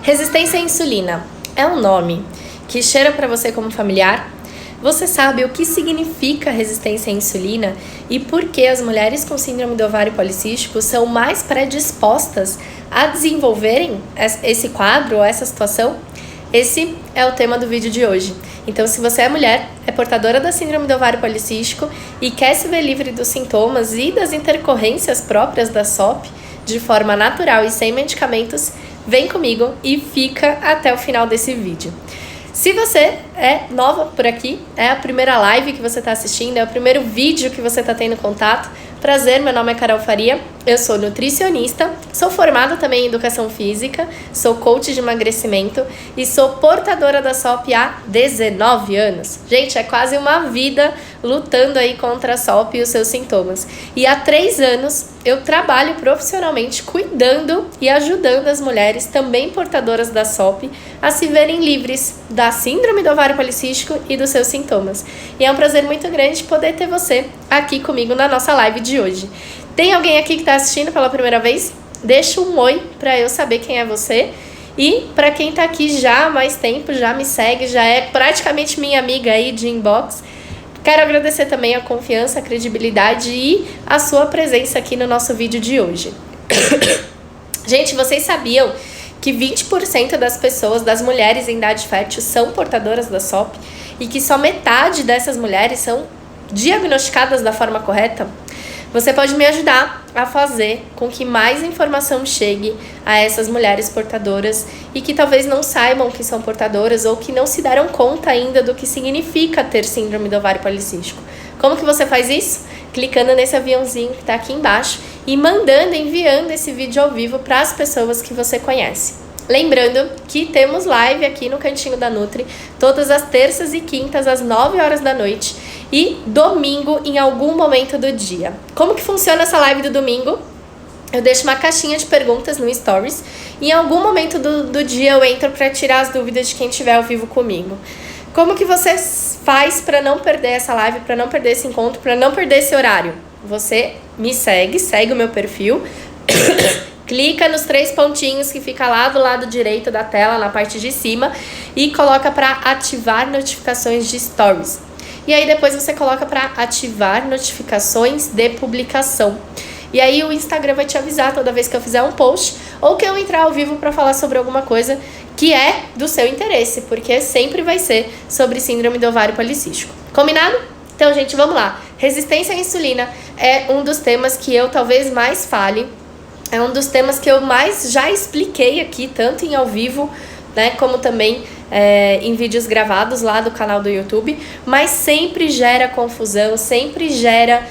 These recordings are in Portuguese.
Resistência à insulina é um nome que cheira para você como familiar? Você sabe o que significa resistência à insulina e por que as mulheres com síndrome do ovário policístico são mais predispostas a desenvolverem esse quadro ou essa situação? Esse é o tema do vídeo de hoje. Então, se você é mulher, é portadora da síndrome do ovário policístico e quer se ver livre dos sintomas e das intercorrências próprias da SOP de forma natural e sem medicamentos, vem comigo e fica até o final desse vídeo. Se você é nova por aqui, é a primeira live que você está assistindo, é o primeiro vídeo que você está tendo contato, prazer, meu nome é Carol Faria, eu sou nutricionista, sou formada também em educação física, sou coach de emagrecimento e sou portadora da SOP há 19 anos. Gente, é quase uma vida lutando aí contra a SOP e os seus sintomas. E há 3 anos eu trabalho profissionalmente cuidando e ajudando as mulheres também portadoras da SOP a se verem livres da síndrome do ovário policístico e dos seus sintomas. E é um prazer muito grande poder ter você aqui comigo na nossa live de hoje. Tem alguém aqui que está assistindo pela primeira vez? Deixa um oi para eu saber quem é você. E para quem está aqui já há mais tempo, já me segue, já é praticamente minha amiga aí de inbox, quero agradecer também a confiança, a credibilidade e a sua presença aqui no nosso vídeo de hoje. Gente, vocês sabiam que 20% das pessoas, das mulheres em idade fértil, são portadoras da SOP e que só metade dessas mulheres são diagnosticadas da forma correta? Você pode me ajudar a fazer com que mais informação chegue a essas mulheres portadoras e que talvez não saibam que são portadoras ou que não se deram conta ainda do que significa ter síndrome do ovário policístico. Como que você faz isso? Clicando nesse aviãozinho que está aqui embaixo e enviando esse vídeo ao vivo para as pessoas que você conhece. Lembrando que temos live aqui no Cantinho da Nutri, todas as terças e quintas às 9 horas da noite e domingo em algum momento do dia. Como que funciona essa live do domingo? Eu deixo uma caixinha de perguntas no Stories e em algum momento do dia eu entro para tirar as dúvidas de quem estiver ao vivo comigo. Como que você faz para não perder essa live, para não perder esse encontro, para não perder esse horário? Você me segue o meu perfil, clica nos 3 pontinhos que fica lá do lado direito da tela, na parte de cima, e coloca para ativar notificações de Stories. E aí depois você coloca para ativar notificações de publicação. E aí o Instagram vai te avisar toda vez que eu fizer um post ou que eu entrar ao vivo para falar sobre alguma coisa que é do seu interesse, porque sempre vai ser sobre síndrome do ovário policístico. Combinado? Então, gente, vamos lá. Resistência à insulina é um dos temas que eu talvez mais fale. É um dos temas que eu mais já expliquei aqui, tanto em ao vivo, né, como também em vídeos gravados lá do canal do YouTube, mas sempre gera confusão, sempre gera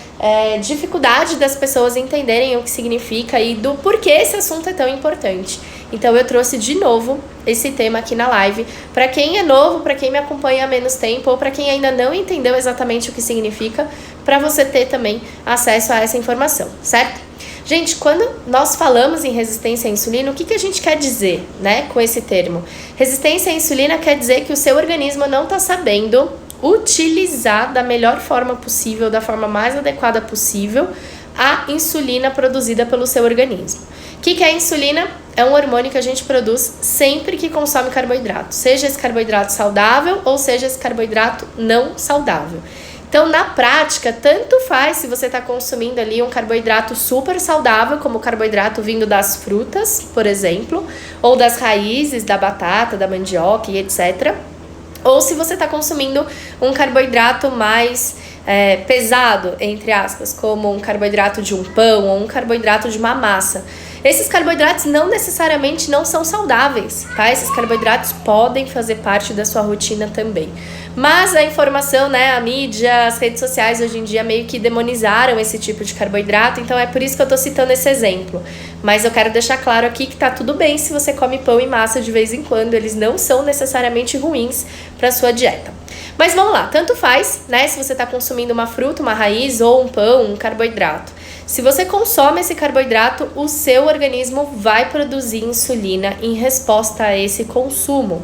dificuldade das pessoas entenderem o que significa e do porquê esse assunto é tão importante. Então eu trouxe de novo esse tema aqui na live, para quem é novo, para quem me acompanha há menos tempo, ou para quem ainda não entendeu exatamente o que significa, para você ter também acesso a essa informação, certo? Gente, quando nós falamos em resistência à insulina, o que a gente quer dizer, né, com esse termo? Resistência à insulina quer dizer que o seu organismo não está sabendo utilizar da melhor forma possível, da forma mais adequada possível, a insulina produzida pelo seu organismo. O que é a insulina? É um hormônio que a gente produz sempre que consome carboidrato, seja esse carboidrato saudável ou seja esse carboidrato não saudável. Então, na prática, tanto faz se você está consumindo ali um carboidrato super saudável, como o carboidrato vindo das frutas, por exemplo, ou das raízes da batata, da mandioca e etc. Ou se você está consumindo um carboidrato mais pesado, entre aspas, como um carboidrato de um pão ou um carboidrato de uma massa. Esses carboidratos não necessariamente não são saudáveis, tá? Esses carboidratos podem fazer parte da sua rotina também. Mas a informação, né, a mídia, as redes sociais hoje em dia meio que demonizaram esse tipo de carboidrato, então é por isso que eu tô citando esse exemplo. Mas eu quero deixar claro aqui que tá tudo bem se você come pão e massa de vez em quando, eles não são necessariamente ruins para sua dieta. Mas vamos lá, tanto faz, né, se você tá consumindo uma fruta, uma raiz ou um pão, um carboidrato. Se você consome esse carboidrato, o seu organismo vai produzir insulina em resposta a esse consumo.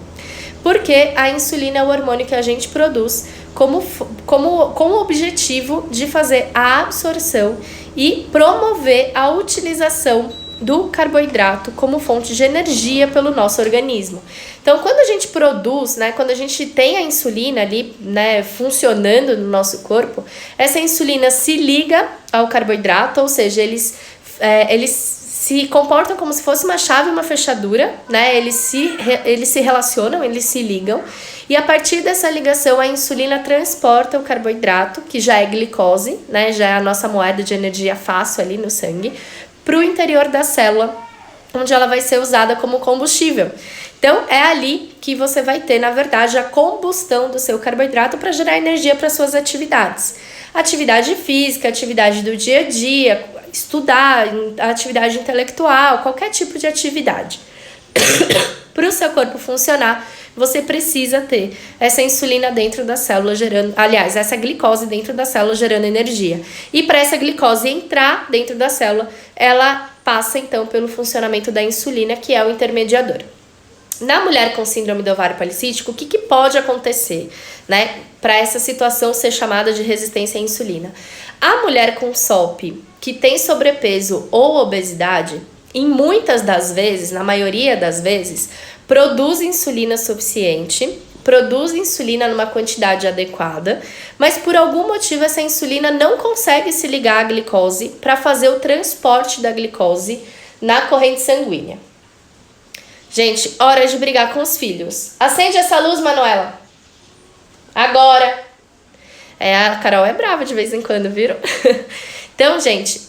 Porque a insulina é o hormônio que a gente produz com o objetivo de fazer a absorção e promover a utilização do carboidrato como fonte de energia pelo nosso organismo. Então, quando a gente produz, né, quando a gente tem a insulina ali, né, funcionando no nosso corpo, essa insulina se liga ao carboidrato, ou seja, eles se comportam como se fosse uma chave e uma fechadura, né? Eles se relacionam, eles se ligam, e a partir dessa ligação a insulina transporta o carboidrato, que já é glicose, né? Já é a nossa moeda de energia fácil ali no sangue, para o interior da célula, onde ela vai ser usada como combustível. Então, é ali que você vai ter, na verdade, a combustão do seu carboidrato para gerar energia para suas atividades. Atividade física, atividade do dia a dia, estudar, atividade intelectual, qualquer tipo de atividade. Para o seu corpo funcionar, você precisa ter essa insulina dentro da célula gerando, aliás, essa glicose dentro da célula gerando energia. E para essa glicose entrar dentro da célula, ela passa então pelo funcionamento da insulina, que é o intermediador. Na mulher com síndrome do ovário policístico, o que pode acontecer, né, para essa situação ser chamada de resistência à insulina? A mulher com SOP que tem sobrepeso ou obesidade, em muitas das vezes, na maioria das vezes, produz insulina suficiente, produz insulina numa quantidade adequada, mas por algum motivo essa insulina não consegue se ligar à glicose para fazer o transporte da glicose na corrente sanguínea. Gente, hora de brigar com os filhos. Acende essa luz, Manuela. Agora. A Carol é brava de vez em quando, viram? Então, gente,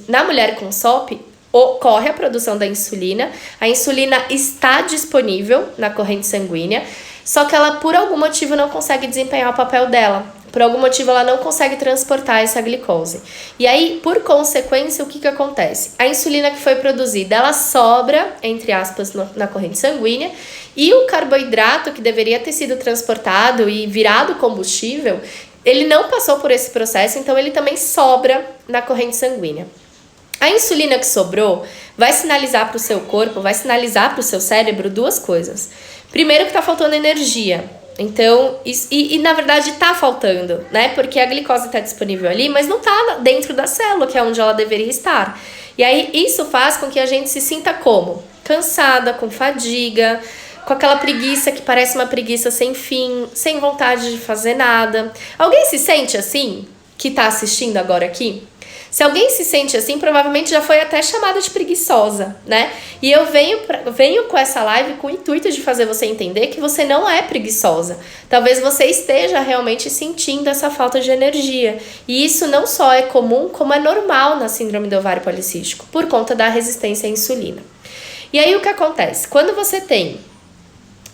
na mulher com SOP, ocorre a produção da insulina. A insulina está disponível na corrente sanguínea, só que ela, por algum motivo, não consegue desempenhar o papel dela. Por algum motivo, ela não consegue transportar essa glicose. E aí, por consequência, o que acontece? A insulina que foi produzida, ela sobra, entre aspas, na corrente sanguínea, e o carboidrato que deveria ter sido transportado e virado combustível, ele não passou por esse processo, então ele também sobra na corrente sanguínea. A insulina que sobrou vai sinalizar para o seu corpo, vai sinalizar para o seu cérebro duas coisas. Primeiro, que está faltando energia. Então, na verdade tá faltando, né? Porque a glicose tá disponível ali, mas não tá dentro da célula, que é onde ela deveria estar. E aí isso faz com que a gente se sinta como? Cansada, com fadiga, com aquela preguiça que parece uma preguiça sem fim, sem vontade de fazer nada. Alguém se sente assim, que tá assistindo agora aqui? Se alguém se sente assim, provavelmente já foi até chamada de preguiçosa, né? E eu venho com essa live com o intuito de fazer você entender que você não é preguiçosa. Talvez você esteja realmente sentindo essa falta de energia. E isso não só é comum, como é normal na síndrome do ovário policístico, por conta da resistência à insulina. E aí o que acontece? Quando você tem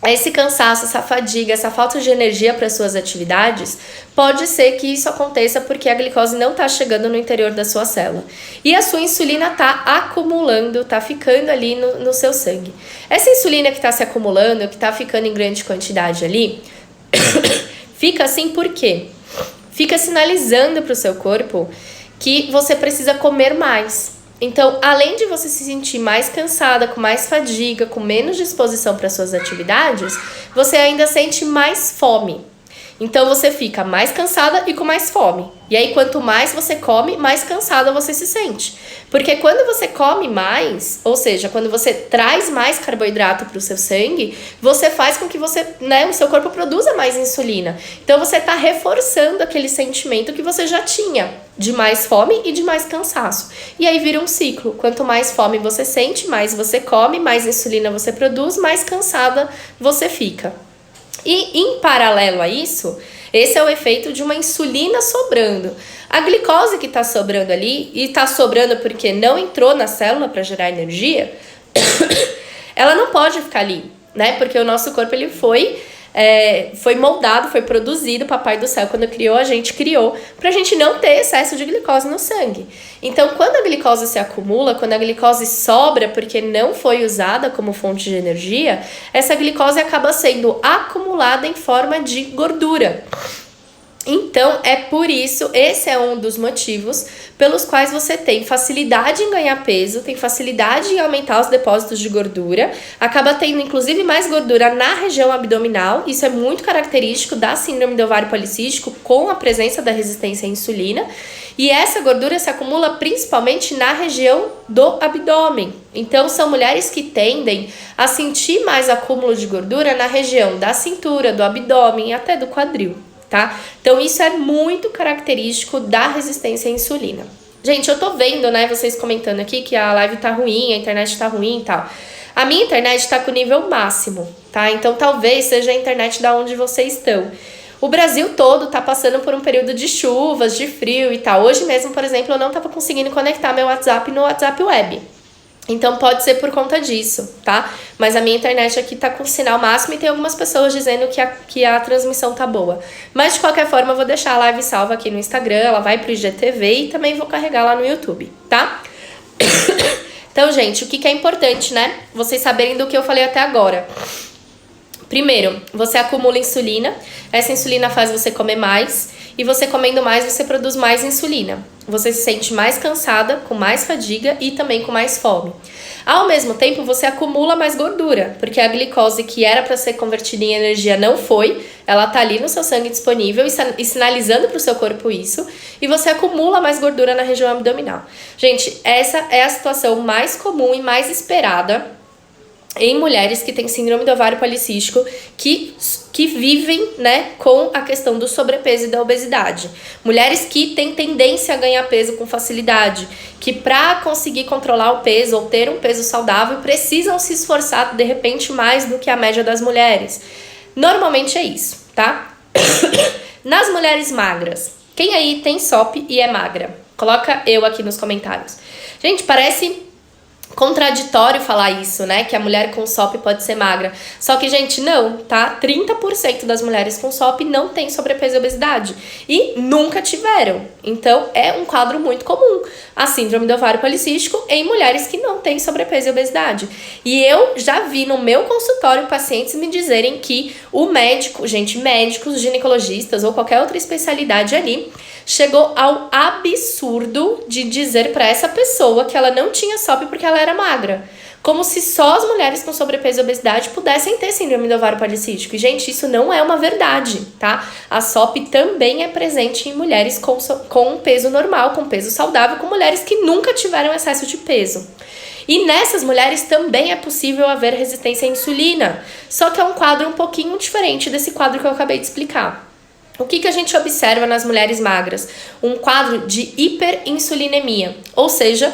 esse cansaço, essa fadiga, essa falta de energia para suas atividades, pode ser que isso aconteça porque a glicose não está chegando no interior da sua célula. E a sua insulina está acumulando, está ficando ali no seu sangue. Essa insulina que está se acumulando, que está ficando em grande quantidade ali, fica assim por quê? Fica sinalizando para o seu corpo que você precisa comer mais. Então, além de você se sentir mais cansada, com mais fadiga, com menos disposição para suas atividades, você ainda sente mais fome. Então, você fica mais cansada e com mais fome. E aí, quanto mais você come, mais cansada você se sente. Porque quando você come mais, ou seja, quando você traz mais carboidrato para o seu sangue, você faz com que o seu corpo produza mais insulina. Então, você está reforçando aquele sentimento que você já tinha, de mais fome e de mais cansaço. E aí vira um ciclo. Quanto mais fome você sente, mais você come, mais insulina você produz, mais cansada você fica. E em paralelo a isso, esse é o efeito de uma insulina sobrando. A glicose que está sobrando ali, e está sobrando porque não entrou na célula para gerar energia, ela não pode ficar ali, né? Porque o nosso corpo ele foi moldado, foi produzido, o Papai do Céu, quando criou, a gente criou, pra gente não ter excesso de glicose no sangue. Então, quando a glicose se acumula, quando a glicose sobra porque não foi usada como fonte de energia, essa glicose acaba sendo acumulada em forma de gordura. Então, é por isso, esse é um dos motivos pelos quais você tem facilidade em ganhar peso, tem facilidade em aumentar os depósitos de gordura, acaba tendo inclusive mais gordura na região abdominal. Isso é muito característico da síndrome do ovário policístico com a presença da resistência à insulina. E essa gordura se acumula principalmente na região do abdômen. Então, são mulheres que tendem a sentir mais acúmulo de gordura na região da cintura, do abdômen e até do quadril. Tá? Então isso é muito característico da resistência à insulina. Gente, eu tô vendo, né, vocês comentando aqui que a live tá ruim, a internet tá ruim e tal. A minha internet tá com nível máximo, tá? Então talvez seja a internet da onde vocês estão. O Brasil todo tá passando por um período de chuvas, de frio e tal. Hoje mesmo, por exemplo, eu não tava conseguindo conectar meu WhatsApp no WhatsApp Web. Então pode ser por conta disso, tá? Mas a minha internet aqui tá com sinal máximo e tem algumas pessoas dizendo que a transmissão tá boa. Mas de qualquer forma eu vou deixar a live salva aqui no Instagram, ela vai pro IGTV e também vou carregar lá no YouTube, tá? Então, gente, o que é importante, né? Vocês saberem do que eu falei até agora. Primeiro, você acumula insulina, essa insulina faz você comer mais, e você comendo mais, você produz mais insulina. Você se sente mais cansada, com mais fadiga e também com mais fome. Ao mesmo tempo, você acumula mais gordura, porque a glicose que era para ser convertida em energia não foi, ela tá ali no seu sangue disponível e sinalizando para o seu corpo isso, e você acumula mais gordura na região abdominal. Gente, essa é a situação mais comum e mais esperada em mulheres que têm síndrome do ovário policístico, que vivem, né, com a questão do sobrepeso e da obesidade. Mulheres que têm tendência a ganhar peso com facilidade, que para conseguir controlar o peso ou ter um peso saudável, precisam se esforçar, de repente, mais do que a média das mulheres. Normalmente é isso, tá? Nas mulheres magras, quem aí tem SOP e é magra? Coloca eu aqui nos comentários. Gente, parece contraditório falar isso, né? Que a mulher com SOP pode ser magra. Só que, gente, não, tá? 30% das mulheres com SOP não tem sobrepeso e obesidade. E nunca tiveram. Então, é um quadro muito comum. A síndrome do ovário policístico em mulheres que não têm sobrepeso e obesidade. E eu já vi no meu consultório pacientes me dizerem que o médico, gente, médicos, ginecologistas ou qualquer outra especialidade ali, chegou ao absurdo de dizer para essa pessoa que ela não tinha SOP porque ela era magra. Como se só as mulheres com sobrepeso e obesidade pudessem ter síndrome do ovário policístico. E, gente, isso não é uma verdade, tá? A SOP também é presente em mulheres com peso normal, com peso saudável, com mulheres que nunca tiveram excesso de peso. E nessas mulheres também é possível haver resistência à insulina. Só que é um quadro um pouquinho diferente desse quadro que eu acabei de explicar. O que a gente observa nas mulheres magras? Um quadro de hiperinsulinemia, ou seja,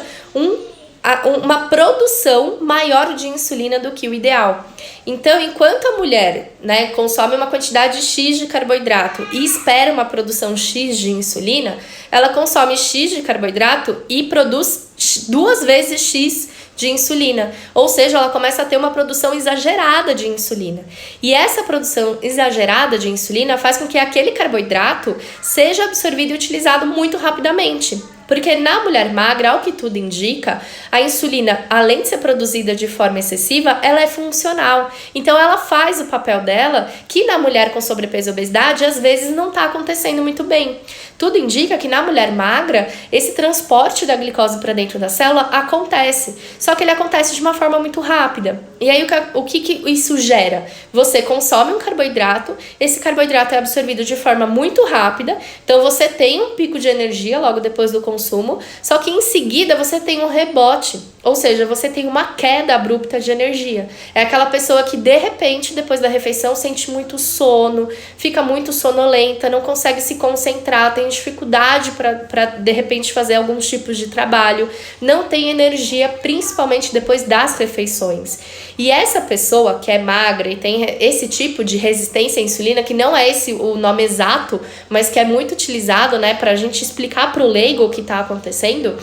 uma produção maior de insulina do que o ideal. Então, enquanto a mulher, né, consome uma quantidade X de carboidrato e espera uma produção X de insulina, ela consome X de carboidrato e produz 2 vezes X de insulina, ou seja, ela começa a ter uma produção exagerada de insulina. E essa produção exagerada de insulina faz com que aquele carboidrato seja absorvido e utilizado muito rapidamente. Porque na mulher magra, ao que tudo indica, a insulina, além de ser produzida de forma excessiva, ela é funcional. Então ela faz o papel dela, que na mulher com sobrepeso e obesidade, às vezes não está acontecendo muito bem. Tudo indica que na mulher magra, esse transporte da glicose para dentro da célula acontece. Só que ele acontece de uma forma muito rápida. E aí o que isso gera? Você consome um carboidrato, esse carboidrato é absorvido de forma muito rápida, então você tem um pico de energia logo depois do consumo, só que em seguida você tem um rebote, ou seja, você tem uma queda abrupta de energia. É aquela pessoa que de repente, depois da refeição, sente muito sono, fica muito sonolenta, não consegue se concentrar, tem dificuldade para de repente fazer alguns tipos de trabalho, não tem energia, principalmente depois das refeições. E essa pessoa que é magra e tem esse tipo de resistência à insulina, que não é esse o nome exato, mas que é muito utilizado, né, para a gente explicar para o leigo o que está acontecendo,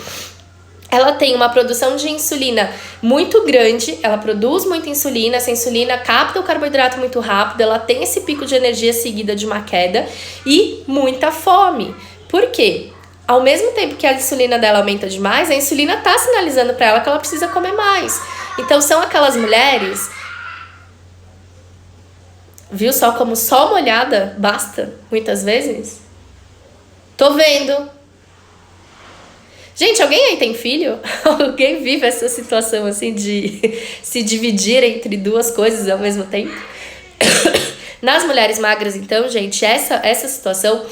ela tem uma produção de insulina muito grande, ela produz muita insulina, essa insulina capta o carboidrato muito rápido, ela tem esse pico de energia seguida de uma queda e muita fome. Por quê? Ao mesmo tempo que a insulina dela aumenta demais, a insulina está sinalizando para ela que ela precisa comer mais. Então são aquelas mulheres... Viu só como só uma olhada basta, muitas vezes? Tô vendo. Gente, alguém aí tem filho? Alguém vive essa situação assim de se dividir entre duas coisas ao mesmo tempo? Nas mulheres magras, então, gente, essa situação,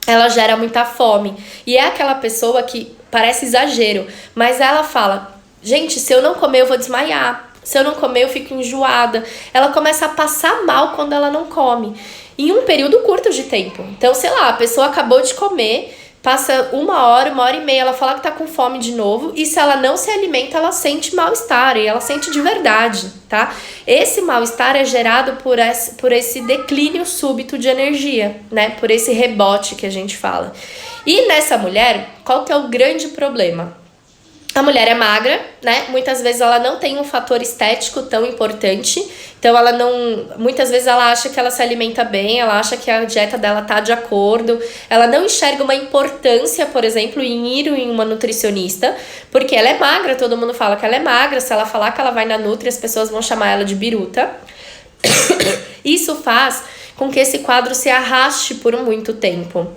ela gera muita fome. E é aquela pessoa que parece exagero, mas ela fala, gente, se eu não comer eu vou desmaiar. Se eu não comer eu fico enjoada. Ela começa a passar mal quando ela não come. Em um período curto de tempo. Então, sei lá, a pessoa acabou de comer, passa 1 hora, 1 hora e meia, ela fala que tá com fome de novo, e se ela não se alimenta, ela sente mal-estar, e ela sente de verdade, tá? Esse mal-estar é gerado por esse declínio súbito de energia, né? Por esse rebote que a gente fala. E nessa mulher, qual que é o grande problema? A mulher é magra, né? Muitas vezes ela não tem um fator estético tão importante. Então ela não, muitas vezes ela acha que ela se alimenta bem, ela acha que a dieta dela tá de acordo. Ela não enxerga uma importância, por exemplo, em ir em uma nutricionista, porque ela é magra, todo mundo fala que ela é magra. Se ela falar que ela vai na Nutri, as pessoas vão chamar ela de biruta. Isso faz com que esse quadro se arraste por muito tempo.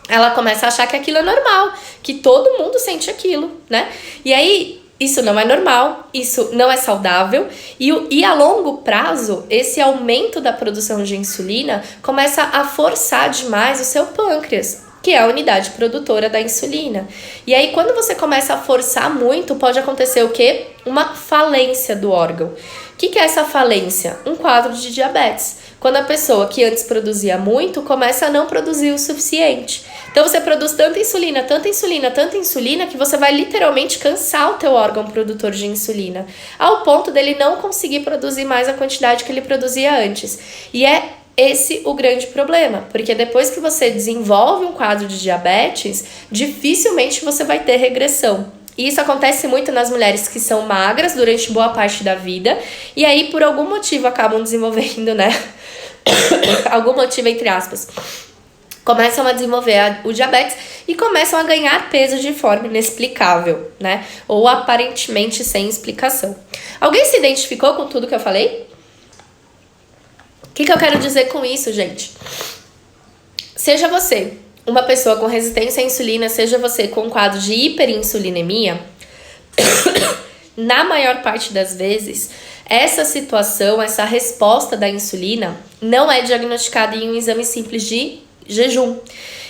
Ela começa a achar que aquilo é normal, que todo mundo sente aquilo, né? E aí, isso não é normal, isso não é saudável, e a longo prazo, esse aumento da produção de insulina começa a forçar demais o seu pâncreas, que é a unidade produtora da insulina. E aí, quando você começa a forçar muito, pode acontecer o quê? Uma falência do órgão. O que é essa falência? Um quadro de diabetes. Quando a pessoa que antes produzia muito, começa a não produzir o suficiente. Então você produz tanta insulina, que você vai literalmente cansar o teu órgão produtor de insulina, ao ponto dele não conseguir produzir mais a quantidade que ele produzia antes. E é esse o grande problema, porque depois que você desenvolve um quadro de diabetes, dificilmente você vai ter regressão. E isso acontece muito nas mulheres que são magras durante boa parte da vida, e aí por algum motivo acabam desenvolvendo, né? Algum motivo entre aspas. Começam a desenvolver o diabetes e começam a ganhar peso de forma inexplicável, né? Ou aparentemente sem explicação. Alguém se identificou com tudo que eu falei? O que eu quero dizer com isso, gente? Seja você uma pessoa com resistência à insulina, seja você com um quadro de hiperinsulinemia, na maior parte das vezes, essa situação, essa resposta da insulina não é diagnosticada em um exame simples de jejum.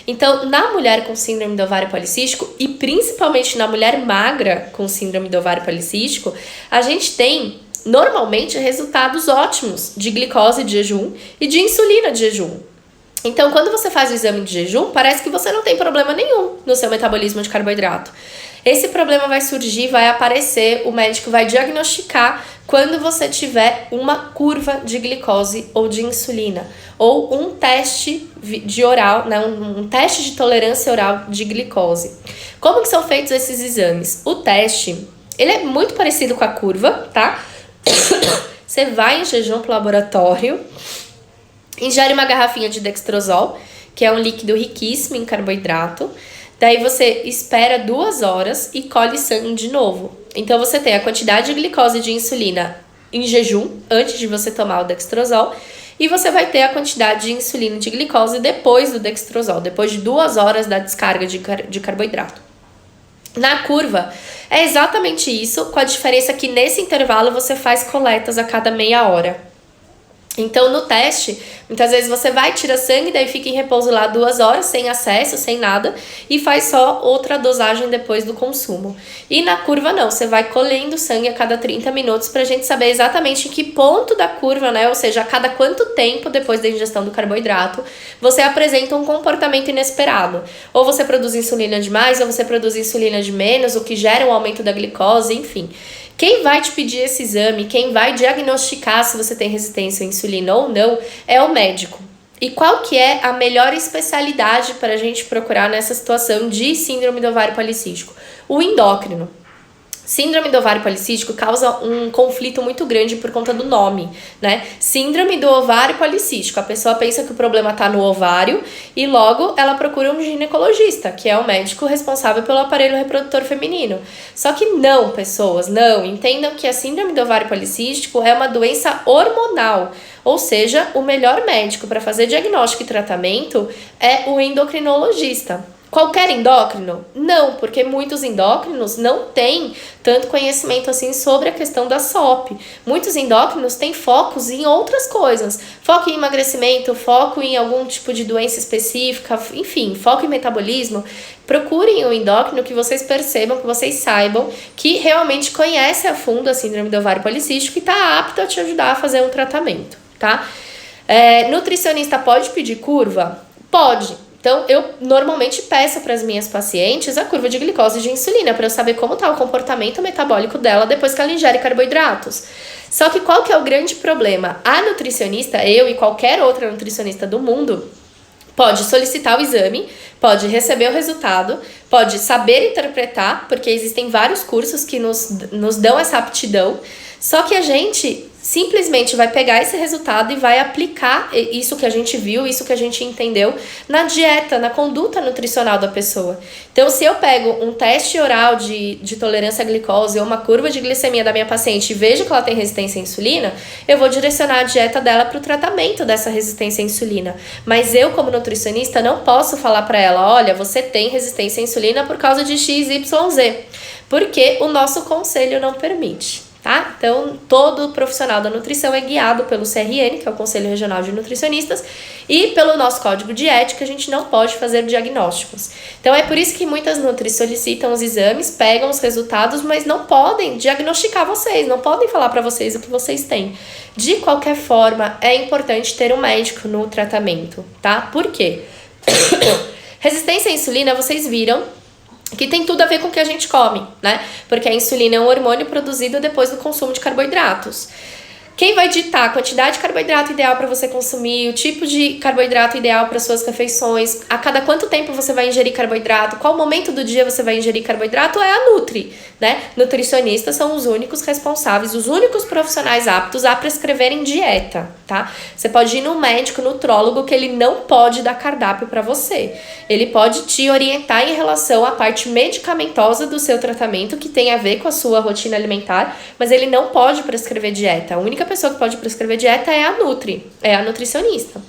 Então, na mulher com síndrome do ovário policístico, e principalmente na mulher magra com síndrome do ovário policístico, a gente tem normalmente resultados ótimos de glicose de jejum e de insulina de jejum. Então, quando você faz o exame de jejum, parece que você não tem problema nenhum no seu metabolismo de carboidrato. Esse problema vai surgir, vai aparecer, o médico vai diagnosticar quando você tiver uma curva de glicose ou de insulina, ou um teste de oral, né, um teste de tolerância oral de glicose. Como que são feitos esses exames? O teste, ele é muito parecido com a curva, tá? Você vai em jejum pro laboratório, ingere uma garrafinha de dextrosol, que é um líquido riquíssimo em carboidrato. Daí você espera 2 horas e colhe sangue de novo. Então você tem a quantidade de glicose e de insulina em jejum, antes de você tomar o dextrosol, e você vai ter a quantidade de insulina e de glicose depois do dextrosol, depois de 2 horas da descarga de carboidrato. Na curva, é exatamente isso, com a diferença que nesse intervalo você faz coletas a cada meia hora. Então, no teste, muitas vezes você vai, tira sangue, daí fica em repouso lá 2 horas, sem acesso, sem nada, e faz só outra dosagem depois do consumo. E na curva não, você vai colhendo sangue a cada 30 minutos pra gente saber exatamente em que ponto da curva, né, ou seja, a cada quanto tempo depois da ingestão do carboidrato, você apresenta um comportamento inesperado. Ou você produz insulina demais, ou você produz insulina de menos, o que gera um aumento da glicose, enfim. Quem vai te pedir esse exame, quem vai diagnosticar se você tem resistência à insulina ou não, é o médico. E qual que é a melhor especialidade para a gente procurar nessa situação de síndrome do ovário policístico? O endócrino. Síndrome do ovário policístico causa um conflito muito grande por conta do nome, né? Síndrome do ovário policístico. A pessoa pensa que o problema tá no ovário e logo ela procura um ginecologista, que é o médico responsável pelo aparelho reprodutor feminino. Só que não, pessoas, não. Entendam que a síndrome do ovário policístico é uma doença hormonal. Ou seja, o melhor médico para fazer diagnóstico e tratamento é o endocrinologista. Qualquer endócrino? Não, porque muitos endócrinos não têm tanto conhecimento assim sobre a questão da SOP. Muitos endócrinos têm focos em outras coisas. Foco em emagrecimento, foco em algum tipo de doença específica, enfim, foco em metabolismo. Procurem o endócrino que vocês percebam, que vocês saibam que realmente conhece a fundo a síndrome do ovário policístico e está apto a te ajudar a fazer um tratamento, tá? Nutricionista pode pedir curva? Pode. Então, eu normalmente peço para as minhas pacientes a curva de glicose e de insulina, para eu saber como está o comportamento metabólico dela depois que ela ingere carboidratos. Só que qual que é o grande problema? A nutricionista, eu e qualquer outra nutricionista do mundo, pode solicitar o exame, pode receber o resultado, pode saber interpretar, porque existem vários cursos que nos dão essa aptidão, só que a gente simplesmente vai pegar esse resultado e vai aplicar isso que a gente viu, isso que a gente entendeu na dieta, na conduta nutricional da pessoa. Então, se eu pego um teste oral de tolerância à glicose ou uma curva de glicemia da minha paciente e vejo que ela tem resistência à insulina, eu vou direcionar a dieta dela para o tratamento dessa resistência à insulina. Mas eu, como nutricionista, não posso falar para ela, olha, você tem resistência à insulina por causa de XYZ, porque o nosso conselho não permite. Tá? Então, todo profissional da nutrição é guiado pelo CRN, que é o Conselho Regional de Nutricionistas, e pelo nosso código de ética, a gente não pode fazer diagnósticos. Então, é por isso que muitas nutris solicitam os exames, pegam os resultados, mas não podem diagnosticar vocês, não podem falar para vocês o que vocês têm. De qualquer forma, é importante ter um médico no tratamento, tá? Por quê? Resistência à insulina, vocês viram que tem tudo a ver com o que a gente come, né? Porque a insulina é um hormônio produzido depois do consumo de carboidratos. Quem vai ditar a quantidade de carboidrato ideal para você consumir, o tipo de carboidrato ideal para suas refeições, a cada quanto tempo você vai ingerir carboidrato, qual momento do dia você vai ingerir carboidrato é a Nutri, né? Nutricionistas são os únicos responsáveis, os únicos profissionais aptos a prescreverem dieta, tá? Você pode ir no médico, nutrólogo, que ele não pode dar cardápio para você. Ele pode te orientar em relação à parte medicamentosa do seu tratamento, que tem a ver com a sua rotina alimentar, mas ele não pode prescrever dieta. A única pessoa que pode prescrever dieta é a Nutri, é a nutricionista.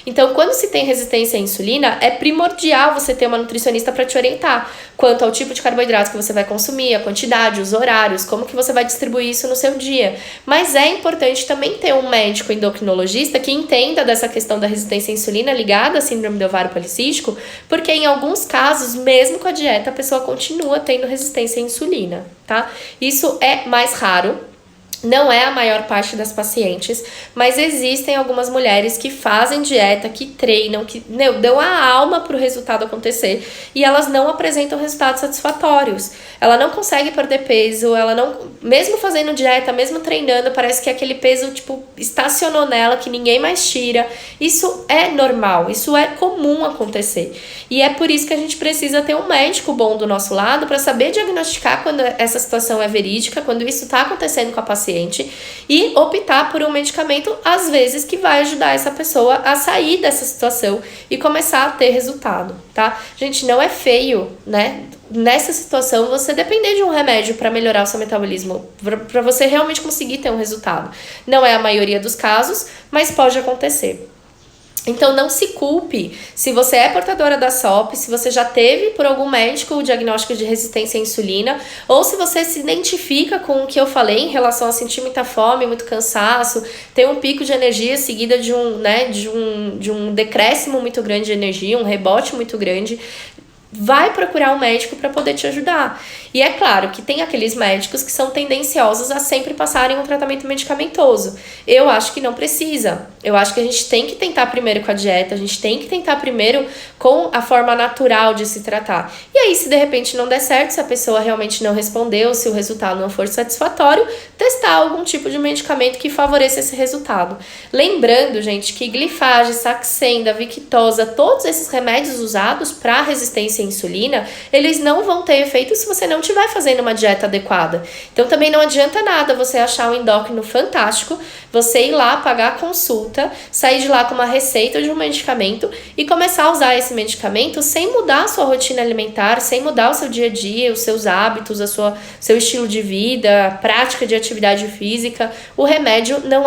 Então, quando se tem resistência à insulina, é primordial você ter uma nutricionista para te orientar quanto ao tipo de carboidrato que você vai consumir, a quantidade, os horários, como que você vai distribuir isso no seu dia. Mas é importante também ter um médico endocrinologista que entenda dessa questão da resistência à insulina ligada à síndrome do ovário policístico, porque em alguns casos, mesmo com a dieta, a pessoa continua tendo resistência à insulina, tá? Isso é mais raro. Não é a maior parte das pacientes, mas existem algumas mulheres que fazem dieta, que treinam, que dão a alma para o resultado acontecer e elas não apresentam resultados satisfatórios. Ela não consegue perder peso, ela não, mesmo fazendo dieta, mesmo treinando, parece que aquele peso tipo estacionou nela, que ninguém mais tira. Isso é normal, isso é comum acontecer. E é por isso que a gente precisa ter um médico bom do nosso lado para saber diagnosticar quando essa situação é verídica, quando isso está acontecendo com a paciente, e optar por um medicamento, às vezes, que vai ajudar essa pessoa a sair dessa situação e começar a ter resultado, tá? Gente, não é feio, né? Nessa situação, você depender de um remédio para melhorar o seu metabolismo, para você realmente conseguir ter um resultado. Não é a maioria dos casos, mas pode acontecer. Então, não se culpe se você é portadora da SOP, se você já teve por algum médico o diagnóstico de resistência à insulina, ou se você se identifica com o que eu falei em relação a sentir muita fome, muito cansaço, ter um pico de energia seguida de um decréscimo muito grande de energia, um rebote muito grande. Vai procurar um médico para poder te ajudar. E é claro que tem aqueles médicos que são tendenciosos a sempre passarem um tratamento medicamentoso. Eu acho que não precisa. Eu acho que a gente tem que tentar primeiro com a dieta, a gente tem que tentar primeiro com a forma natural de se tratar. E aí, se de repente não der certo, se a pessoa realmente não respondeu, se o resultado não for satisfatório, testar algum tipo de medicamento que favoreça esse resultado. Lembrando, gente, que Glifage, Saxenda, Victoza, todos esses remédios usados para resistência resistência à insulina, eles não vão ter efeito se você não estiver fazendo uma dieta adequada. Então também não adianta nada você achar um endócrino fantástico, você ir lá pagar a consulta, sair de lá com uma receita de um medicamento e começar a usar esse medicamento sem mudar a sua rotina alimentar, sem mudar o seu dia a dia, os seus hábitos, seu estilo de vida, a prática de atividade física. O remédio não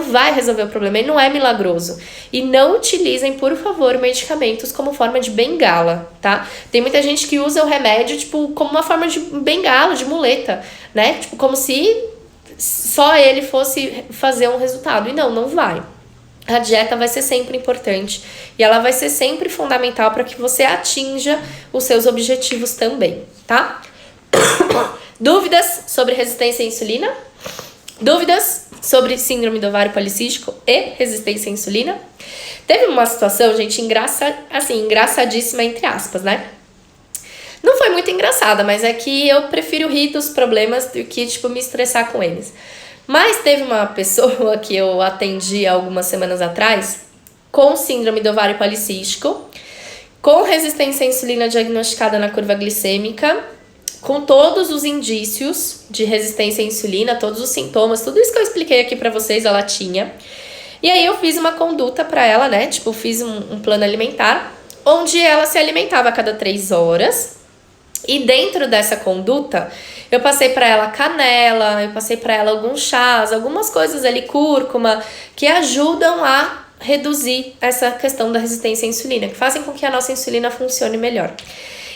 vai resolver o problema, ele não é milagroso. E não utilizem, por favor, medicamentos como forma de bengala, tá? Tem muita gente que usa o remédio, tipo, como uma forma de bengala, de muleta, né? Tipo, como se só ele fosse fazer um resultado. E não vai. A dieta vai ser sempre importante e ela vai ser sempre fundamental para que você atinja os seus objetivos também, tá? Dúvidas sobre resistência à insulina? Dúvidas sobre síndrome do ovário policístico e resistência à insulina? Teve uma situação, gente, engraçadíssima, entre aspas, né? Não foi muito engraçada, mas é que eu prefiro rir dos problemas do que, tipo, me estressar com eles. Mas teve uma pessoa que eu atendi algumas semanas atrás com síndrome do ovário policístico, com resistência à insulina diagnosticada na curva glicêmica, com todos os indícios de resistência à insulina, todos os sintomas, tudo isso que eu expliquei aqui pra vocês, ela tinha. E aí eu fiz uma conduta pra ela, né? Tipo, fiz um plano alimentar, onde ela se alimentava a cada 3 horas. E dentro dessa conduta, eu passei pra ela canela, eu passei pra ela alguns chás, algumas coisas ali, cúrcuma, que ajudam a reduzir essa questão da resistência à insulina, que fazem com que a nossa insulina funcione melhor.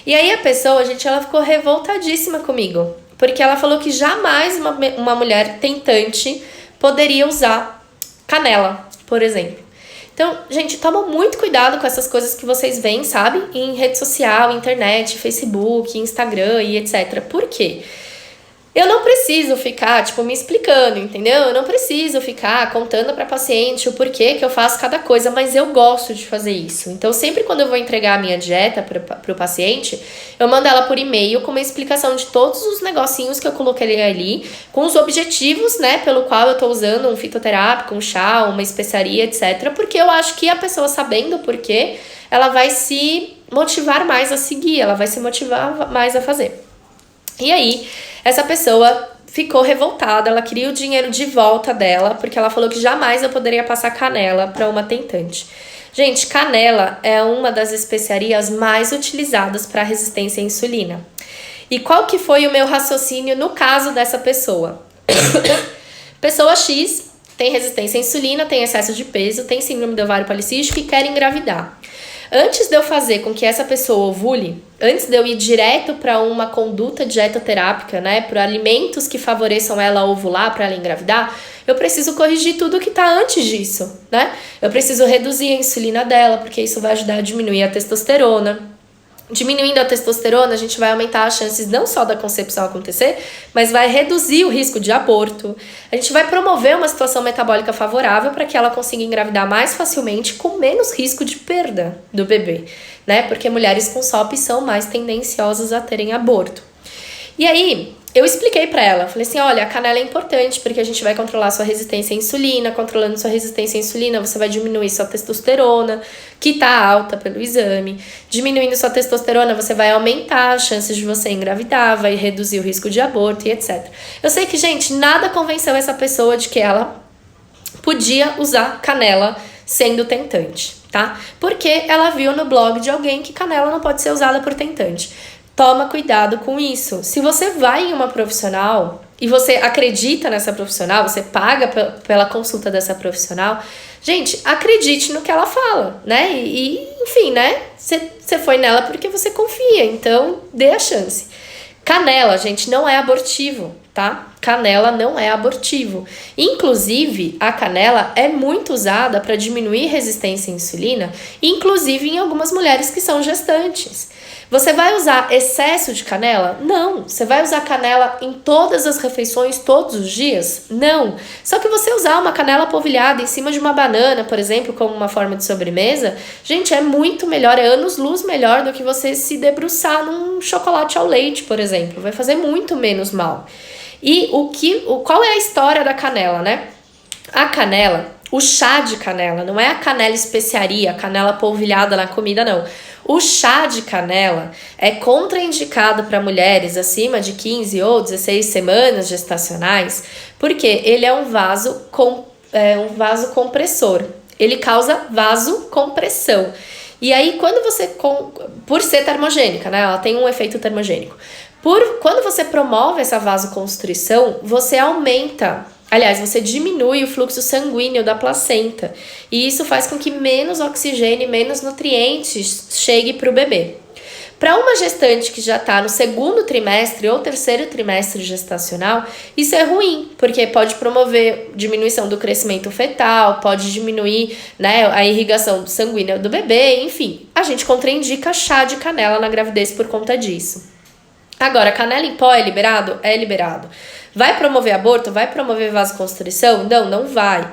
E aí a pessoa, gente, ela ficou revoltadíssima comigo, porque ela falou que jamais uma mulher tentante poderia usar canela, por exemplo. Então, gente, toma muito cuidado com essas coisas que vocês veem, sabe? Em rede social, internet, Facebook, Instagram e etc. Por quê? Eu não preciso ficar, tipo, me explicando, entendeu? Eu não preciso ficar contando pra paciente o porquê que eu faço cada coisa, mas eu gosto de fazer isso. Então, sempre quando eu vou entregar a minha dieta pro paciente, eu mando ela por e-mail com uma explicação de todos os negocinhos que eu coloquei ali, com os objetivos, né, pelo qual eu tô usando um fitoterápico, um chá, uma especiaria, etc. Porque eu acho que a pessoa sabendo o porquê, ela vai se motivar mais a seguir, ela vai se motivar mais a fazer. E aí, essa pessoa ficou revoltada, ela queria o dinheiro de volta dela, porque ela falou que jamais eu poderia passar canela para uma tentante. Gente, canela é uma das especiarias mais utilizadas para resistência à insulina. E qual que foi o meu raciocínio no caso dessa pessoa? Pessoa X tem resistência à insulina, tem excesso de peso, tem síndrome do ovário policístico e quer engravidar. Antes de eu fazer com que essa pessoa ovule, antes de eu ir direto para uma conduta dietoterápica, né, para alimentos que favoreçam ela a ovular, para ela engravidar, eu preciso corrigir tudo que está antes disso, né? Eu preciso reduzir a insulina dela, porque isso vai ajudar a diminuir a testosterona. Diminuindo a testosterona, a gente vai aumentar as chances não só da concepção acontecer, mas vai reduzir o risco de aborto. A gente vai promover uma situação metabólica favorável para que ela consiga engravidar mais facilmente, com menos risco de perda do bebê, né? Porque mulheres com SOP são mais tendenciosas a terem aborto. E aí, eu expliquei pra ela, falei assim, olha, a canela é importante porque a gente vai controlar sua resistência à insulina, controlando sua resistência à insulina, você vai diminuir sua testosterona, que tá alta pelo exame. Diminuindo sua testosterona, você vai aumentar as chances de você engravidar, vai reduzir o risco de aborto e etc. Eu sei que, gente, nada convenceu essa pessoa de que ela podia usar canela sendo tentante, tá? Porque ela viu no blog de alguém que canela não pode ser usada por tentante. Toma cuidado com isso. Se você vai em uma profissional e você acredita nessa profissional, você paga pela consulta dessa profissional, gente, acredite no que ela fala, né? Enfim, né? Você foi nela porque você confia, então dê a chance. Canela, gente, não é abortivo, tá? Canela não é abortivo. Inclusive, a canela é muito usada para diminuir resistência à insulina, inclusive em algumas mulheres que são gestantes. Você vai usar excesso de canela? Não. Você vai usar canela em todas as refeições, todos os dias? Não. Só que você usar uma canela polvilhada em cima de uma banana, por exemplo, como uma forma de sobremesa, gente, é muito melhor, é anos-luz melhor do que você se debruçar num chocolate ao leite, por exemplo. Vai fazer muito menos mal. E qual é a história da canela, né? A canela, o chá de canela, não é a canela especiaria, a canela polvilhada na comida, não. O chá de canela é contraindicado para mulheres acima de 15 ou 16 semanas gestacionais, porque ele é um vaso compressor. Ele causa vasocompressão. E aí, por ser termogênica, né? Ela tem um efeito termogênico. Quando você promove essa vasoconstrição, você diminui o fluxo sanguíneo da placenta. E isso faz com que menos oxigênio e menos nutrientes chegue para o bebê. Para uma gestante que já está no segundo trimestre ou terceiro trimestre gestacional, isso é ruim, porque pode promover diminuição do crescimento fetal, pode diminuir, né, a irrigação sanguínea do bebê, enfim. A gente contraindica chá de canela na gravidez por conta disso. Agora, canela em pó é liberado? É liberado. Vai promover aborto? Vai promover vasoconstrição? Não vai.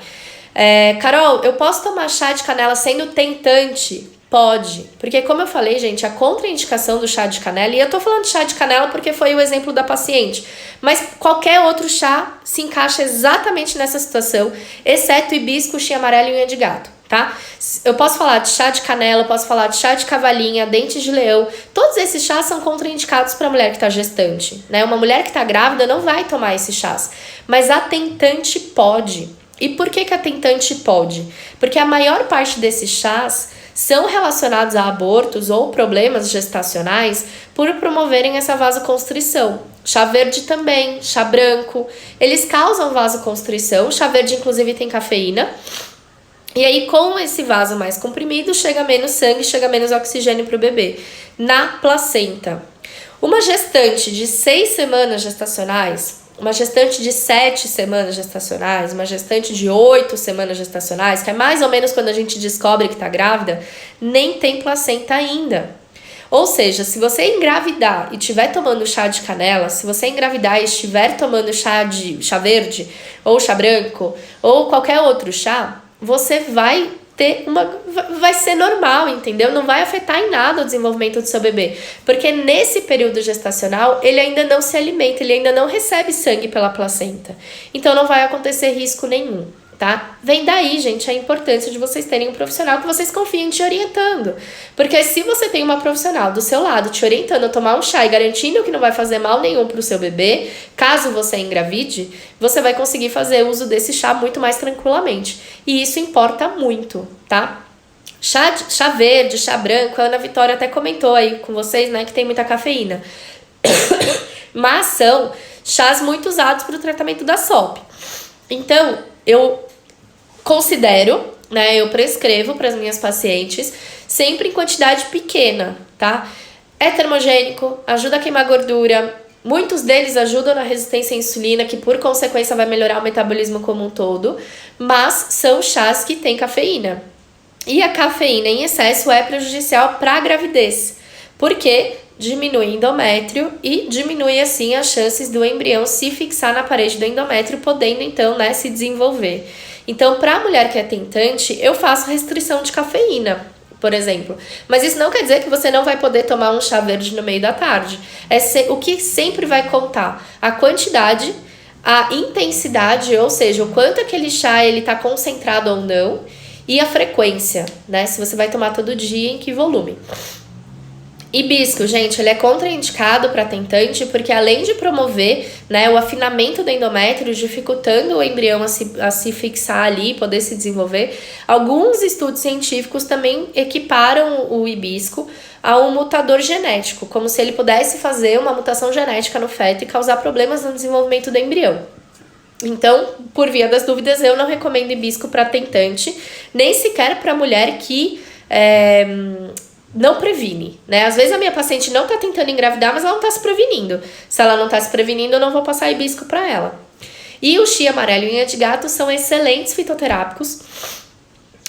Carol, eu posso tomar chá de canela sendo tentante? Pode, porque como eu falei, gente, a contraindicação do chá de canela, e eu tô falando de chá de canela porque foi o exemplo da paciente, mas qualquer outro chá se encaixa exatamente nessa situação, exceto hibisco, chia amarelo e unha de gato, tá? Eu posso falar de chá de canela, eu posso falar de chá de cavalinha, dente de leão, todos esses chás são contraindicados para a mulher que tá gestante, né? Uma mulher que tá grávida não vai tomar esses chás, mas a tentante pode. E por que a tentante pode? Porque a maior parte desses chás são relacionados a abortos ou problemas gestacionais por promoverem essa vasoconstrição. Chá verde também, chá branco, eles causam vasoconstrição. Chá verde, inclusive, tem cafeína. E aí, com esse vaso mais comprimido, chega menos sangue, chega menos oxigênio para o bebê. Na placenta. Uma gestante de 6 semanas gestacionais, uma gestante de 7 semanas gestacionais, uma gestante de 8 semanas gestacionais, que é mais ou menos quando a gente descobre que está grávida, nem tem placenta ainda. Ou seja, se você engravidar e estiver tomando chá de canela, se você engravidar e estiver tomando chá verde, ou chá branco, ou qualquer outro chá, você vai ser normal, entendeu? Não vai afetar em nada o desenvolvimento do seu bebê, porque nesse período gestacional ele ainda não se alimenta, ele ainda não recebe sangue pela placenta, então não vai acontecer risco nenhum, tá? Vem daí, gente, a importância de vocês terem um profissional que vocês confiem te orientando, porque se você tem uma profissional do seu lado te orientando a tomar um chá e garantindo que não vai fazer mal nenhum pro seu bebê, caso você engravide, você vai conseguir fazer uso desse chá muito mais tranquilamente, e isso importa muito, tá? Chá verde, chá branco, a Ana Vitória até comentou aí com vocês, né, que tem muita cafeína, mas são chás muito usados para o tratamento da SOP. Então, eu considero, né, eu prescrevo para as minhas pacientes sempre em quantidade pequena, tá? É termogênico, ajuda a queimar gordura, muitos deles ajudam na resistência à insulina, que por consequência vai melhorar o metabolismo como um todo, mas são chás que têm cafeína. E a cafeína em excesso é prejudicial para a gravidez, porque diminui o endométrio e diminui assim as chances do embrião se fixar na parede do endométrio, podendo então, né, se desenvolver. Então, para a mulher que é tentante, eu faço restrição de cafeína, por exemplo. Mas isso não quer dizer que você não vai poder tomar um chá verde no meio da tarde. O que sempre vai contar? A quantidade, a intensidade, ou seja, o quanto aquele chá ele está concentrado ou não, e a frequência, né? Se você vai tomar todo dia, em que volume. Hibisco, gente, ele é contraindicado para tentante porque além de promover, né, o afinamento do endométrio, dificultando o embrião a se fixar ali, poder se desenvolver, alguns estudos científicos também equiparam o hibisco a um mutador genético, como se ele pudesse fazer uma mutação genética no feto e causar problemas no desenvolvimento do embrião. Então, por via das dúvidas, eu não recomendo hibisco para tentante, nem sequer para mulher que não previne, né? Às vezes a minha paciente não tá tentando engravidar, mas ela não tá se prevenindo. Se ela não tá se prevenindo, eu não vou passar hibisco para ela. E o chia amarelo e unha de gato são excelentes fitoterápicos.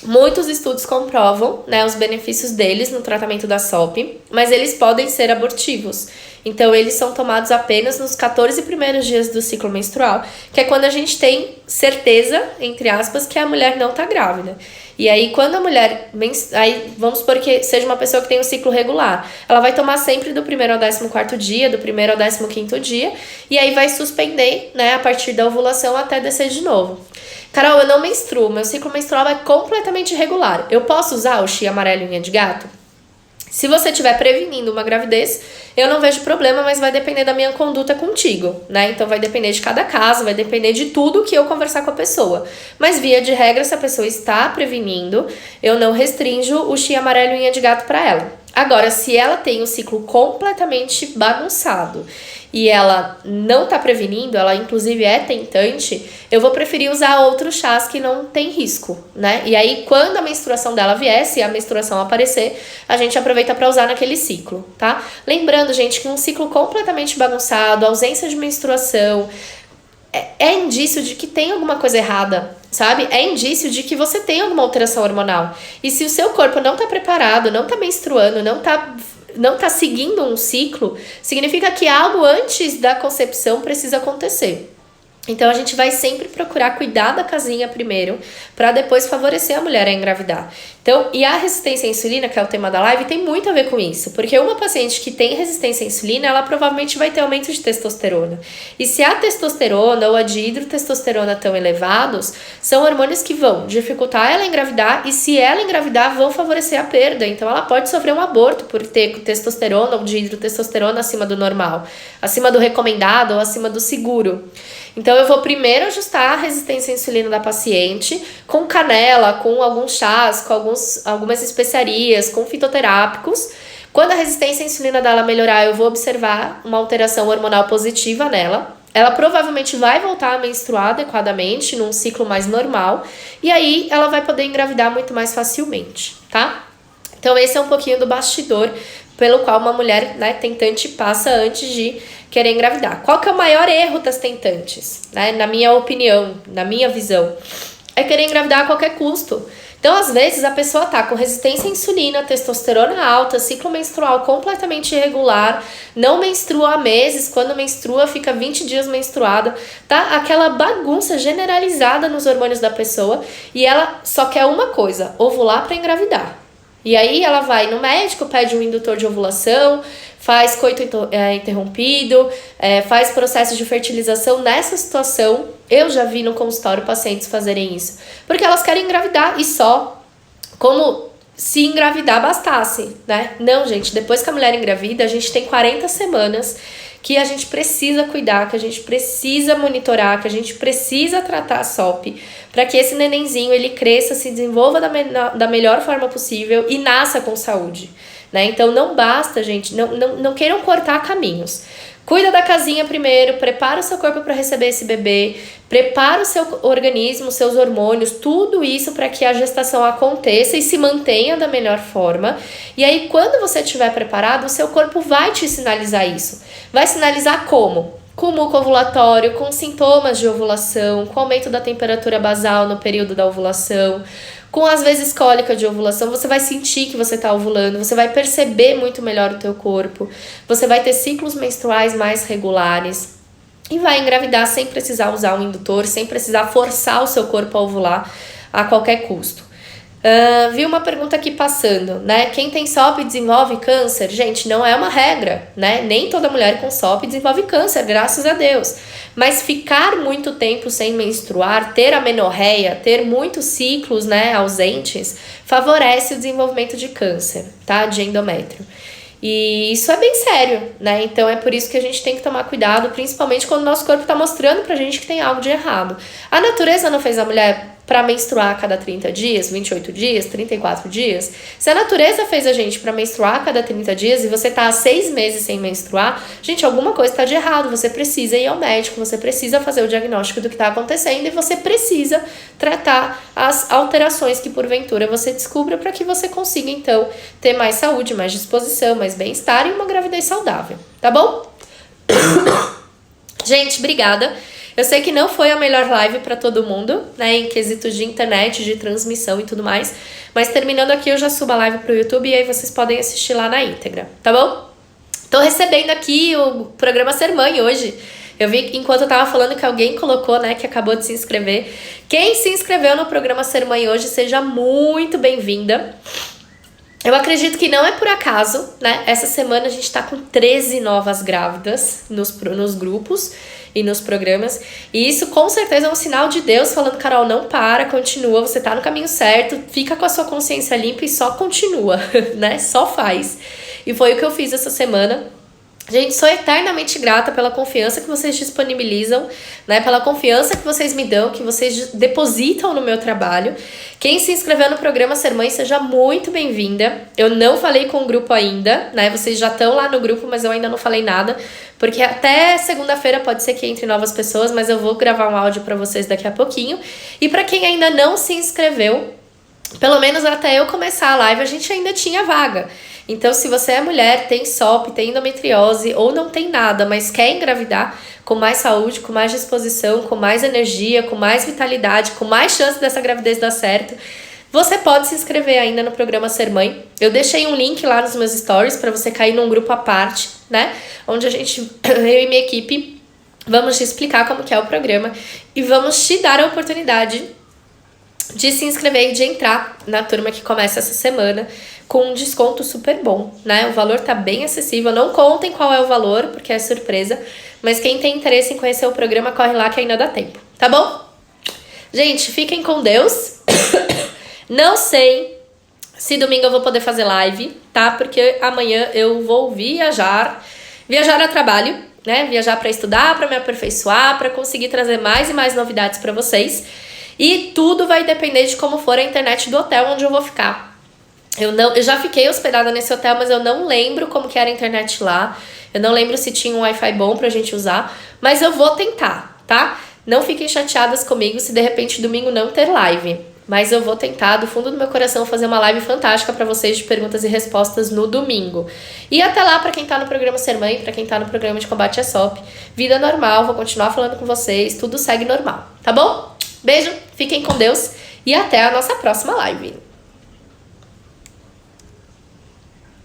Muitos estudos comprovam, né, os benefícios deles no tratamento da SOP, mas eles podem ser abortivos. Então, eles são tomados apenas nos 14 primeiros dias do ciclo menstrual, que é quando a gente tem certeza, entre aspas, que a mulher não tá grávida. E aí, quando a mulher, aí vamos supor que seja uma pessoa que tem um ciclo regular, ela vai tomar sempre do 1º ao 14º dia, do 1º ao 15º dia, e aí vai suspender, né, a partir da ovulação até descer de novo. Carol, eu não menstruo, meu ciclo menstrual é completamente irregular. Eu posso usar o chia amarelo e unha de gato? Se você estiver prevenindo uma gravidez, eu não vejo problema, mas vai depender da minha conduta contigo, né? Então vai depender de cada caso, vai depender de tudo que eu conversar com a pessoa. Mas via de regra, se a pessoa está prevenindo, eu não restringo o chia amarelo e unha de gato para ela. Agora, se ela tem um ciclo completamente bagunçado e ela não tá prevenindo, ela inclusive é tentante, eu vou preferir usar outros chás que não tem risco, né? E aí, quando a menstruação dela vier, se a menstruação aparecer, a gente aproveita para usar naquele ciclo, tá? Lembrando, gente, que um ciclo completamente bagunçado, ausência de menstruação, é indício de que tem alguma coisa errada, sabe? É indício de que você tem alguma alteração hormonal. E se o seu corpo não tá preparado, não tá menstruando, não tá seguindo um ciclo, significa que algo antes da concepção precisa acontecer. Então a gente vai sempre procurar cuidar da casinha primeiro, para depois favorecer a mulher a engravidar. Então, e a resistência à insulina, que é o tema da live, tem muito a ver com isso, porque uma paciente que tem resistência à insulina, ela provavelmente vai ter aumento de testosterona. E se a testosterona ou a dihidrotestosterona estão elevados, são hormônios que vão dificultar ela engravidar, e se ela engravidar, vão favorecer a perda. Então ela pode sofrer um aborto por ter testosterona ou dihidrotestosterona acima do normal, acima do recomendado ou acima do seguro. Então eu vou primeiro ajustar a resistência à insulina da paciente com canela, com alguns chás, com algumas especiarias, com fitoterápicos. Quando a resistência à insulina dela melhorar, eu vou observar uma alteração hormonal positiva nela. Ela provavelmente vai voltar a menstruar adequadamente, num ciclo mais normal, e aí ela vai poder engravidar muito mais facilmente, tá? Então esse é um pouquinho do bastidor pelo qual uma mulher, né, tentante passa antes de querer engravidar. Qual que é o maior erro das tentantes? Né? Na minha opinião, na minha visão, é querer engravidar a qualquer custo. Então, às vezes, a pessoa tá com resistência à insulina, testosterona alta, ciclo menstrual completamente irregular, não menstrua há meses, quando menstrua fica 20 dias menstruada, tá? Aquela bagunça generalizada nos hormônios da pessoa, e ela só quer uma coisa, ovular para engravidar. E aí ela vai no médico, pede um indutor de ovulação, faz coito interrompido, faz processos de fertilização. Nessa situação, eu já vi no consultório pacientes fazerem isso. Porque elas querem engravidar e só, como se engravidar bastasse, né? Não, gente, depois que a mulher engravida, a gente tem 40 semanas que a gente precisa cuidar, que a gente precisa monitorar, que a gente precisa tratar a SOP, para que esse nenenzinho ele cresça, se desenvolva da melhor forma possível e nasça com saúde, né? Então não basta, gente, não queiram cortar caminhos. Cuida da casinha primeiro, prepara o seu corpo para receber esse bebê, prepara o seu organismo, seus hormônios, tudo isso para que a gestação aconteça e se mantenha da melhor forma. E aí, quando você estiver preparado, o seu corpo vai te sinalizar isso. Vai sinalizar como? Com muco ovulatório, com sintomas de ovulação, com aumento da temperatura basal no período da ovulação, com às vezes cólica de ovulação. Você vai sentir que você está ovulando, você vai perceber muito melhor o teu corpo, você vai ter ciclos menstruais mais regulares e vai engravidar sem precisar usar um indutor, sem precisar forçar o seu corpo a ovular a qualquer custo. Vi uma pergunta aqui passando, né? Quem tem SOP desenvolve câncer? Gente, não é uma regra, né? Nem toda mulher com SOP desenvolve câncer, graças a Deus. Mas ficar muito tempo sem menstruar, ter amenorreia, ter muitos ciclos, né, ausentes, favorece o desenvolvimento de câncer, tá? De endométrio. E isso é bem sério, né? Então é por isso que a gente tem que tomar cuidado, principalmente quando o nosso corpo está mostrando pra gente que tem algo de errado. A natureza não fez a mulher para menstruar a cada 30 dias, 28 dias, 34 dias. Se a natureza fez a gente para menstruar a cada 30 dias e você tá há 6 meses sem menstruar, gente, alguma coisa tá de errado. Você precisa ir ao médico, você precisa fazer o diagnóstico do que tá acontecendo e você precisa tratar as alterações que porventura você descubra para que você consiga, então, ter mais saúde, mais disposição, mais bem-estar e uma gravidez saudável, tá bom? Gente, obrigada. Eu sei que não foi a melhor live para todo mundo, né, em quesitos de internet, de transmissão e tudo mais, mas terminando aqui eu já subo a live pro YouTube e aí vocês podem assistir lá na íntegra, tá bom? Tô recebendo aqui o programa Ser Mãe hoje. Eu vi enquanto eu tava falando que alguém colocou, né, que acabou de se inscrever. Quem se inscreveu no programa Ser Mãe hoje, seja muito bem-vinda. Eu acredito que não é por acaso, né? Essa semana a gente tá com 13 novas grávidas nos grupos. e nos programas. E isso com certeza é um sinal de Deus falando, Carol, não para, continua, você tá no caminho certo, fica com a sua consciência limpa e só continua, né? Só faz. E foi o que eu fiz essa semana. Gente, sou eternamente grata pela confiança que vocês disponibilizam, né? Pela confiança que vocês me dão, que vocês depositam no meu trabalho. Quem se inscreveu no programa Ser Mãe, seja muito bem-vinda. Eu não falei com o grupo ainda, né? Vocês já estão lá no grupo, mas eu ainda não falei nada. Porque até segunda-feira pode ser que entre novas pessoas, mas eu vou gravar um áudio pra vocês daqui a pouquinho. E pra quem ainda não se inscreveu, pelo menos até eu começar a live, a gente ainda tinha vaga. Então, se você é mulher, tem SOP, tem endometriose ou não tem nada, mas quer engravidar com mais saúde, com mais disposição, com mais energia, com mais vitalidade, com mais chance dessa gravidez dar certo, você pode se inscrever ainda no programa Ser Mãe. Eu deixei um link lá nos meus stories para você cair num grupo à parte, né? Onde a gente, eu e minha equipe, vamos te explicar como que é o programa e vamos te dar a oportunidade de se inscrever e de entrar na turma que começa essa semana com um desconto super bom, né? O valor tá bem acessível, não contem qual é o valor, porque é surpresa, mas quem tem interesse em conhecer o programa, corre lá que ainda dá tempo, tá bom? Gente, fiquem com Deus. Não sei se domingo eu vou poder fazer live, tá? Porque amanhã eu vou viajar a trabalho, né? Viajar para estudar, para me aperfeiçoar, para conseguir trazer mais e mais novidades para vocês. E tudo vai depender de como for a internet do hotel onde eu vou ficar. Eu já fiquei hospedada nesse hotel, mas eu não lembro como que era a internet lá. Eu não lembro se tinha um Wi-Fi bom pra gente usar. Mas eu vou tentar, tá? Não fiquem chateadas comigo se de repente domingo não ter live. Mas eu vou tentar, do fundo do meu coração, fazer uma live fantástica pra vocês de perguntas e respostas no domingo. E até lá, pra quem tá no programa Ser Mãe, pra quem tá no programa de combate à SOP, vida normal, vou continuar falando com vocês, tudo segue normal, tá bom? Beijo, fiquem com Deus e até a nossa próxima live.